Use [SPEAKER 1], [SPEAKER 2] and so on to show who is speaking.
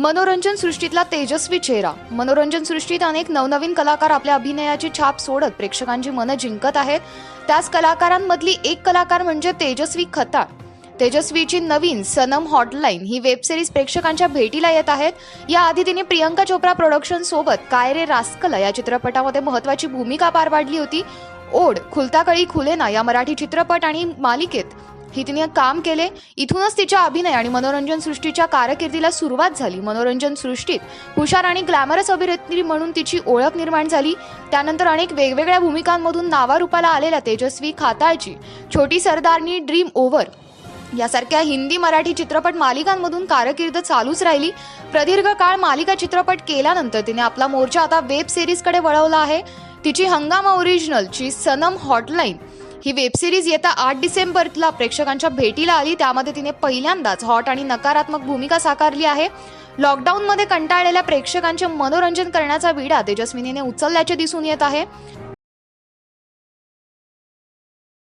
[SPEAKER 1] मनोरंजन सृष्टीतला तेजस्वी चेहरा. मनोरंजन सृष्टीत अनेक नवनवीन कलाकार आपल्या अभिनयाची छाप सोडत प्रेक्षकांची मनं जिंकत आहेत. त्याच कलाकारांमधली एक कलाकार म्हणजे तेजस्वी खताळ. तेजस्वीची नवीन सनम हॉटलाईन ही वेब सिरीज प्रेक्षकांच्या भेटीला येत आहेत. याआधी तिने प्रियंका चोप्रा प्रोडक्शन सोबत काय रे रास्कल या चित्रपटामध्ये महत्त्वाची भूमिका पार पाडली होती. ओढ, खुलता कळी खुलेना या मराठी चित्रपट आणि मालिकेत ही तिने काम केले. इथूनच तिच्या अभिनय आणि मनोरंजन सृष्टीच्या कारकिर्दीला सुरुवात झाली. मनोरंजन सृष्टीत हुशार आणि ग्लॅमरस अभिनेत्री म्हणून तिची ओळख निर्माण झाली. त्यानंतर अनेक वेगवेगळ्या भूमिकांमधून नावारूपाला आलेल्या तेजस्वी खताळची छोटी सरदारनी, ड्रीम ओव्हर यासारख्या हिंदी मराठी चित्रपट मालिकांमधून कारकीर्द चालूच राहिली. प्रदीर्घ काळ मालिका चित्रपट केल्यानंतर तिने आपला मोर्चा आता वेब सिरीजकडे वळवला आहे. तिची हंगामा ओरिजिनलची सनम हॉटलाईन ही वेब सिरीज येत्या 8 डिसेंबरला प्रेक्षकांच्या भेटीला आली. त्यामध्ये तिने पहिल्यांदाच हॉट आणि नकारात्मक भूमिका साकारली आहे. लॉकडाऊनमध्ये कंटाळलेल्या प्रेक्षकांचे मनोरंजन करण्याचा विडा तेजस्विनीने उचलल्याचे दिसून येत आहे.